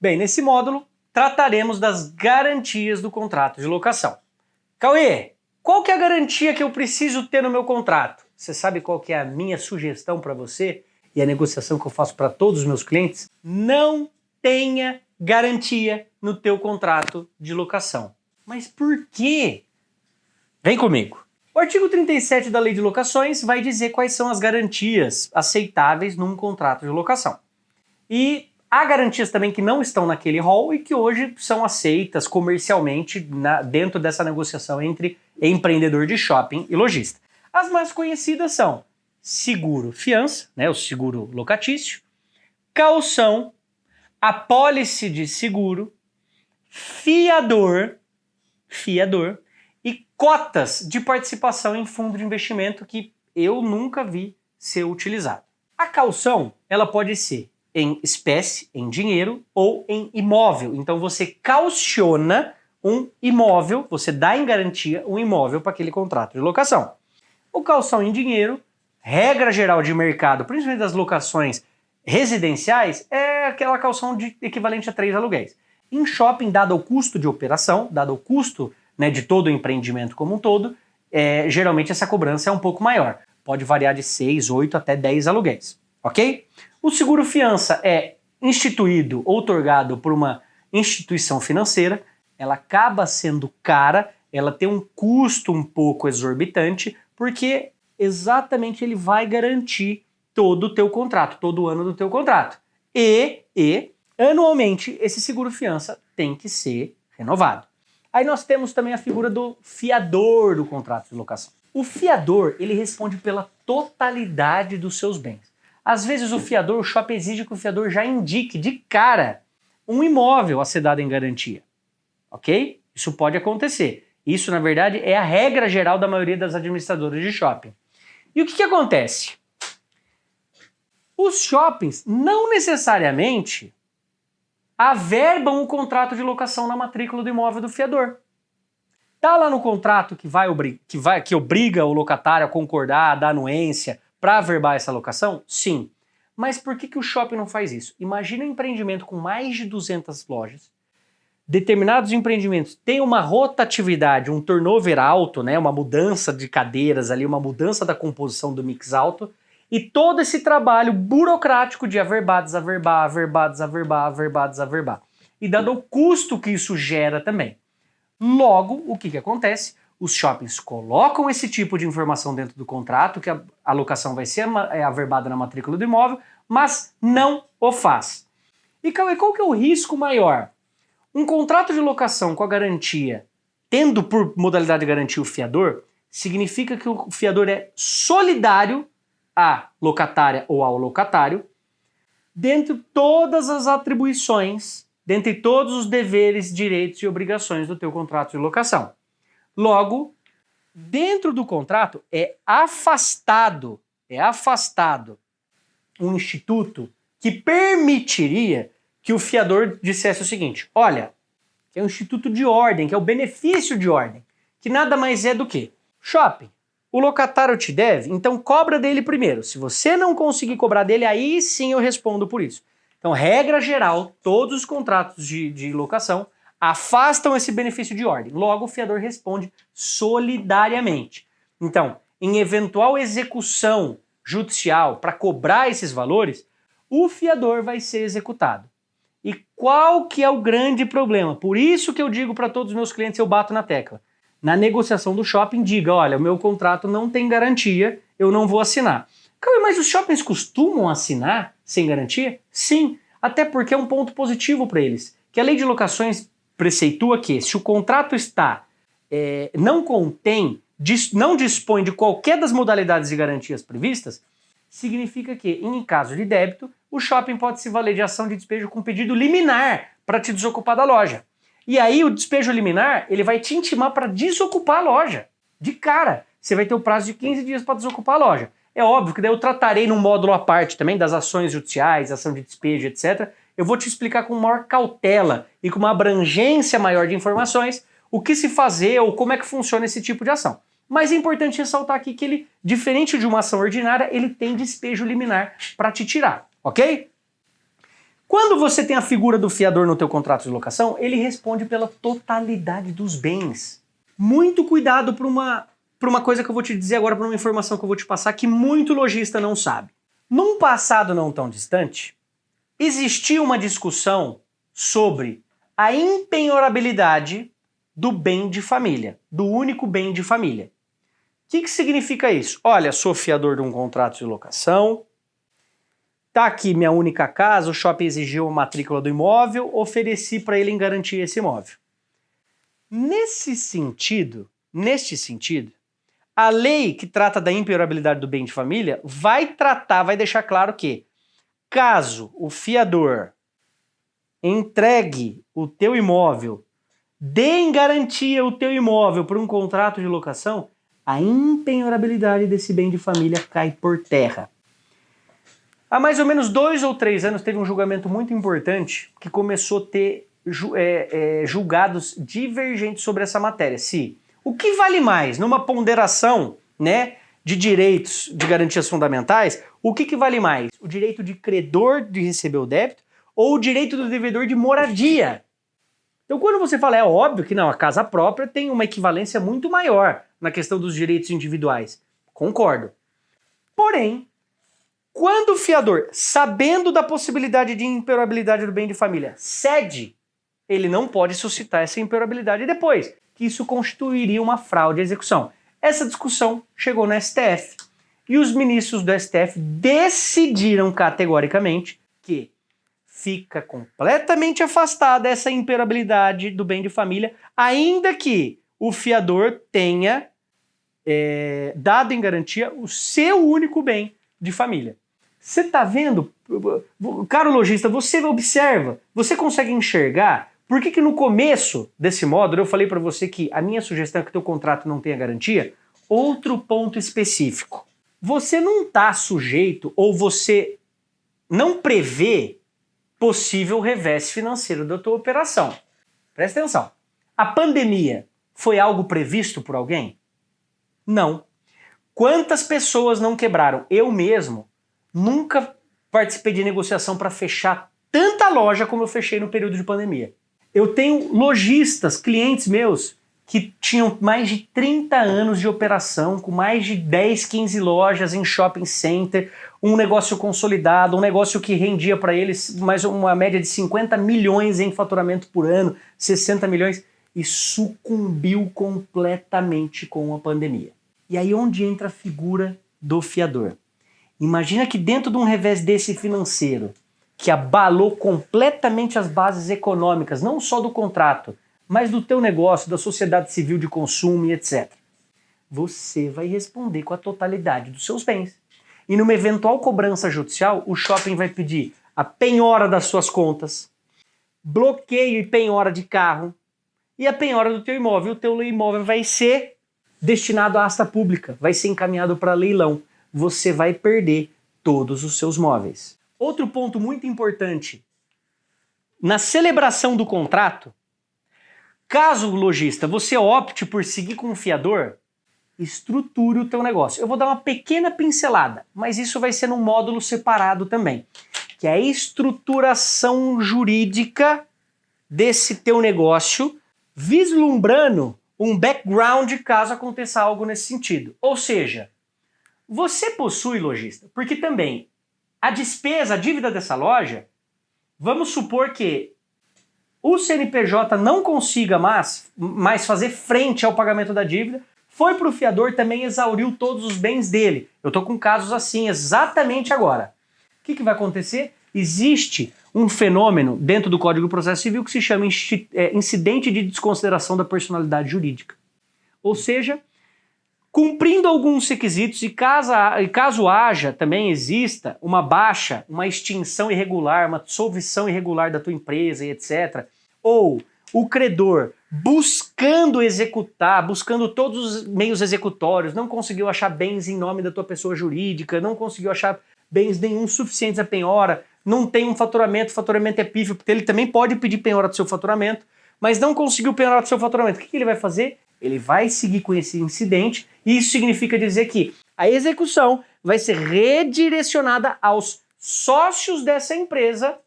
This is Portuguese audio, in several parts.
Bem, nesse módulo trataremos das garantias do contrato de locação. Cauê, qual que é a garantia que eu preciso ter no meu contrato? Você sabe qual que é a minha sugestão para você e a negociação que eu faço para todos os meus clientes? Não tenha garantia no teu contrato de locação. Mas por quê? Vem comigo. O artigo 37 da Lei de Locações vai dizer quais são as garantias aceitáveis num contrato de locação. E há garantias também que não estão naquele rol e que hoje são aceitas comercialmente dentro dessa negociação entre empreendedor de shopping e lojista. As mais conhecidas são seguro fiança, né, o seguro locatício, caução, apólice de seguro, fiador e cotas de participação em fundo de investimento que eu nunca vi ser utilizado. A caução, ela pode ser em espécie, em dinheiro ou em imóvel. Então você cauciona um imóvel, você dá em garantia um imóvel para aquele contrato de locação. O caução em dinheiro, regra geral de mercado, principalmente das locações residenciais, é aquela caução equivalente a 3 aluguéis. Em shopping, dado o custo de operação, dado o custo, né, de todo o empreendimento como um todo, geralmente essa cobrança é um pouco maior. Pode variar de 6, 8 até 10 aluguéis, ok? O seguro fiança é instituído, outorgado por uma instituição financeira, ela acaba sendo cara, ela tem um custo um pouco exorbitante, porque exatamente ele vai garantir todo o teu contrato, todo o ano do teu contrato. E anualmente esse seguro fiança tem que ser renovado. Aí nós temos também a figura do fiador do contrato de locação. O fiador, ele responde pela totalidade dos seus bens. Às vezes o shopping exige que o fiador já indique de cara um imóvel a ser dado em garantia. Ok? Isso pode acontecer. Isso, na verdade, é a regra geral da maioria das administradoras de shopping. E o que acontece? Os shoppings não necessariamente averbam o contrato de locação na matrícula do imóvel do fiador. Tá lá no contrato que obriga o locatário a concordar, a dar anuência para averbar essa locação? Sim. Mas por que o shopping não faz isso? Imagina um empreendimento com mais de 200 lojas. Determinados empreendimentos têm uma rotatividade, um turnover alto, né, uma mudança de cadeiras ali, uma mudança da composição do mix alto, e todo esse trabalho burocrático de averbar, desaverbar, averbar, desaverbar, averbar, desaverbar. E dado o custo que isso gera também. Logo, o que acontece? Os shoppings colocam esse tipo de informação dentro do contrato, que a locação vai ser averbada na matrícula do imóvel, mas não o faz. E qual que é o risco maior? Um contrato de locação com a garantia, tendo por modalidade de garantia o fiador, significa que o fiador é solidário à locatária ou ao locatário, dentre todas as atribuições, dentre todos os deveres, direitos e obrigações do teu contrato de locação. Logo, dentro do contrato é afastado um instituto que permitiria que o fiador dissesse o seguinte: olha, que é um instituto de ordem, que é o benefício de ordem, que nada mais é do que shopping. O locatário te deve, então cobra dele primeiro. Se você não conseguir cobrar dele, aí sim eu respondo por isso. Então, regra geral, todos os contratos de locação afastam esse benefício de ordem. Logo, o fiador responde solidariamente. Então, em eventual execução judicial para cobrar esses valores, o fiador vai ser executado. E qual que é o grande problema? Por isso que eu digo para todos os meus clientes, eu bato na tecla. Na negociação do shopping, diga: olha, o meu contrato não tem garantia, eu não vou assinar. Mas os shoppings costumam assinar sem garantia? Sim, até porque é um ponto positivo para eles. Que a lei de locações preceitua que, se o contrato não dispõe de qualquer das modalidades de garantias previstas, significa que, em caso de débito, o shopping pode se valer de ação de despejo com pedido liminar para te desocupar da loja. E aí o despejo liminar, ele vai te intimar para desocupar a loja. De cara, você vai ter o prazo de 15 dias para desocupar a loja. É óbvio que daí eu tratarei num módulo à parte também das ações judiciais, ação de despejo, etc. Eu vou te explicar com maior cautela e com uma abrangência maior de informações o que se fazer ou como é que funciona esse tipo de ação. Mas é importante ressaltar aqui que ele, diferente de uma ação ordinária, ele tem despejo liminar para te tirar, ok? Quando você tem a figura do fiador no teu contrato de locação, ele responde pela totalidade dos bens. Muito cuidado para uma coisa que eu vou te dizer agora, para uma informação que eu vou te passar que muito lojista não sabe. Num passado não tão distante, existia uma discussão sobre a impenhorabilidade do bem de família, do único bem de família. O que significa isso? Olha, sou fiador de um contrato de locação, tá aqui minha única casa, o shopping exigiu a matrícula do imóvel, ofereci para ele em garantia esse imóvel. Neste sentido, a lei que trata da impenhorabilidade do bem de família vai deixar claro que, caso o fiador entregue o teu imóvel, dê em garantia o teu imóvel por um contrato de locação, a impenhorabilidade desse bem de família cai por terra. Há mais ou menos 2 ou 3 anos teve um julgamento muito importante que começou a ter julgados divergentes sobre essa matéria. Se o que vale mais numa ponderação, né, de direitos de garantias fundamentais, o que vale mais? O direito de credor de receber o débito ou o direito do devedor de moradia? Então quando você fala, é óbvio que não, a casa própria tem uma equivalência muito maior na questão dos direitos individuais. Concordo. Porém, quando o fiador, sabendo da possibilidade de impenhorabilidade do bem de família, cede, ele não pode suscitar essa impenhorabilidade depois, que isso constituiria uma fraude à execução. Essa discussão chegou no STF e os ministros do STF decidiram categoricamente que fica completamente afastada essa impenhorabilidade do bem de família, ainda que o fiador tenha dado em garantia o seu único bem de família. Você está vendo, caro lojista, você observa, você consegue enxergar por que no começo desse módulo eu falei para você que a minha sugestão é que o teu contrato não tenha garantia? Outro ponto específico. Você não está sujeito ou você não prevê possível revés financeiro da tua operação. Presta atenção. A pandemia foi algo previsto por alguém? Não. Quantas pessoas não quebraram? Eu mesmo nunca participei de negociação para fechar tanta loja como eu fechei no período de pandemia. Eu tenho lojistas, clientes meus, que tinham mais de 30 anos de operação, com mais de 10, 15 lojas em shopping center, um negócio consolidado, um negócio que rendia para eles mais uma média de 50 milhões em faturamento por ano, 60 milhões, e sucumbiu completamente com a pandemia. E aí onde entra a figura do fiador? Imagina que dentro de um revés desse financeiro, que abalou completamente as bases econômicas, não só do contrato, mas do teu negócio, da sociedade civil de consumo e etc. Você vai responder com a totalidade dos seus bens. E numa eventual cobrança judicial, o shopping vai pedir a penhora das suas contas, bloqueio e penhora de carro e a penhora do teu imóvel. O teu imóvel vai ser destinado à asta pública, vai ser encaminhado para leilão. Você vai perder todos os seus móveis. Outro ponto muito importante, na celebração do contrato, caso o lojista você opte por seguir com o fiador, estruture o teu negócio. Eu vou dar uma pequena pincelada, mas isso vai ser num módulo separado também, que é a estruturação jurídica desse teu negócio, vislumbrando um background caso aconteça algo nesse sentido. Ou seja, você possui, lojista, porque também a despesa, a dívida dessa loja, vamos supor que o CNPJ não consiga mais fazer frente ao pagamento da dívida, foi para o fiador, também exauriu todos os bens dele. Eu estou com casos assim exatamente agora. O que vai acontecer? Existe um fenômeno dentro do Código de Processo Civil que se chama incidente de desconsideração da personalidade jurídica. Ou seja, cumprindo alguns requisitos e caso haja, também exista uma baixa, uma extinção irregular, uma dissolução irregular da tua empresa e etc., ou o credor buscando executar, buscando todos os meios executórios, não conseguiu achar bens em nome da tua pessoa jurídica, não conseguiu achar bens nenhum suficientes a penhora, não tem um faturamento, o faturamento é pífio, porque ele também pode pedir penhora do seu faturamento, mas não conseguiu penhora do seu faturamento. O que ele vai fazer? Ele vai seguir com esse incidente, e isso significa dizer que a execução vai ser redirecionada aos sócios dessa empresa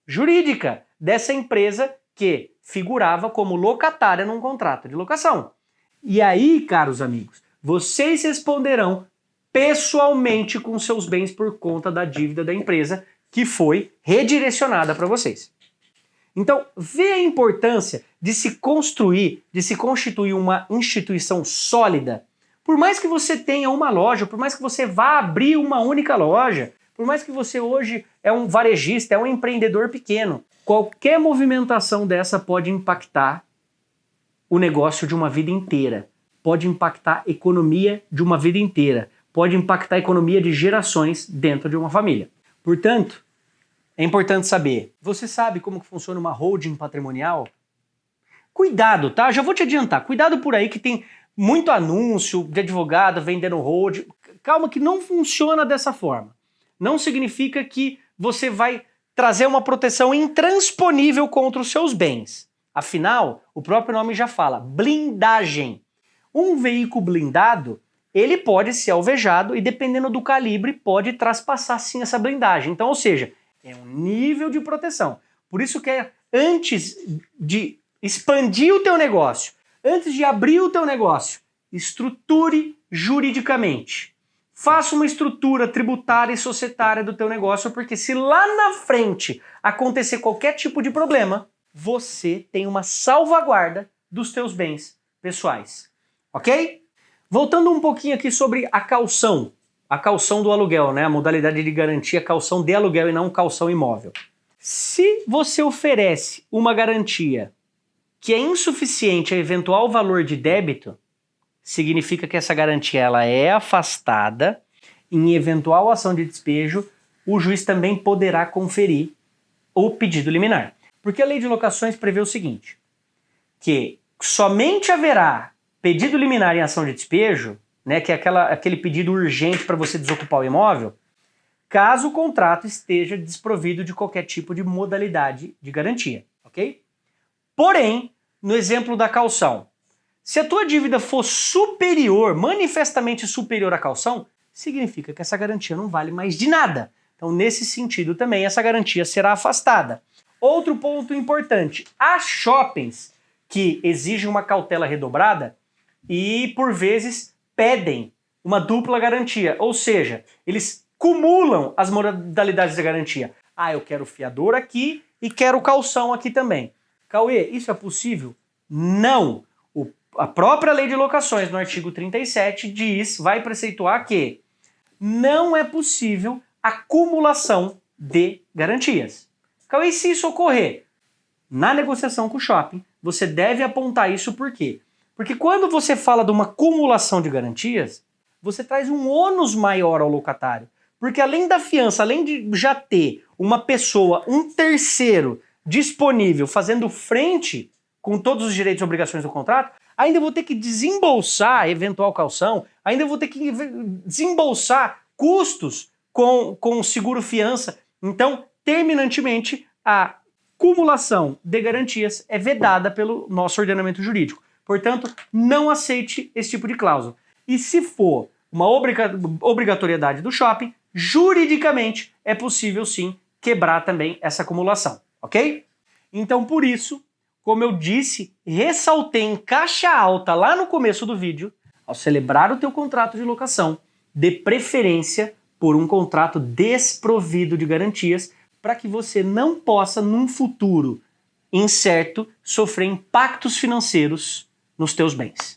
jurídica dessa empresa que figurava como locatária num contrato de locação. E aí, caros amigos, vocês responderão pessoalmente com seus bens por conta da dívida da empresa que foi redirecionada para vocês. Então, vê a importância de se construir, de se constituir uma instituição sólida. Por mais que você tenha uma loja, por mais que você vá abrir uma única loja, por mais que você hoje é um varejista, é um empreendedor pequeno, qualquer movimentação dessa pode impactar o negócio de uma vida inteira, pode impactar a economia de uma vida inteira, pode impactar a economia de gerações dentro de uma família. Portanto, é importante saber, você sabe como que funciona uma holding patrimonial? Cuidado, tá? Já vou te adiantar, cuidado por aí que tem muito anúncio de advogado vendendo holding. Calma que não funciona dessa forma. Não significa que você vai trazer uma proteção intransponível contra os seus bens. Afinal, o próprio nome já fala, blindagem. Um veículo blindado, ele pode ser alvejado e dependendo do calibre pode traspassar sim essa blindagem. Então, ou seja, é um nível de proteção. Por isso que antes de expandir o teu negócio, antes de abrir o teu negócio, estruture juridicamente. Faça uma estrutura tributária e societária do teu negócio, porque se lá na frente acontecer qualquer tipo de problema, você tem uma salvaguarda dos teus bens pessoais. Ok? Voltando um pouquinho aqui sobre a caução do aluguel, né? A modalidade de garantia, caução de aluguel e não caução imóvel. Se você oferece uma garantia que é insuficiente a eventual valor de débito, significa que essa garantia ela é afastada. Em eventual ação de despejo, o juiz também poderá conferir o pedido liminar. Porque a lei de locações prevê o seguinte, que somente haverá pedido liminar em ação de despejo, né, que é aquele pedido urgente para você desocupar o imóvel, caso o contrato esteja desprovido de qualquer tipo de modalidade de garantia, ok? Porém, no exemplo da caução, se a tua dívida for superior, manifestamente superior à caução, significa que essa garantia não vale mais de nada. Então, nesse sentido também, essa garantia será afastada. Outro ponto importante, há shoppings que exigem uma cautela redobrada e, por vezes, pedem uma dupla garantia, ou seja, eles cumulam as modalidades da garantia. Ah, eu quero fiador aqui e quero calção aqui também. Cauê, isso é possível? Não! A própria lei de locações, no artigo 37, vai preceituar que não é possível acumulação de garantias. Cauê, e se isso ocorrer? Na negociação com o shopping, você deve apontar isso por quê? Porque quando você fala de uma acumulação de garantias, você traz um ônus maior ao locatário. Porque além da fiança, além de já ter uma pessoa, um terceiro disponível fazendo frente com todos os direitos e obrigações do contrato, ainda vou ter que desembolsar eventual calção, ainda vou ter que desembolsar custos com seguro fiança. Então, terminantemente, a acumulação de garantias é vedada pelo nosso ordenamento jurídico. Portanto, não aceite esse tipo de cláusula. E se for uma obrigatoriedade do shopping, juridicamente é possível sim quebrar também essa acumulação, ok? Então, por isso, como eu disse, ressaltei em caixa alta lá no começo do vídeo, ao celebrar o teu contrato de locação, dê preferência por um contrato desprovido de garantias para que você não possa, num futuro incerto, sofrer impactos financeiros nos teus bens.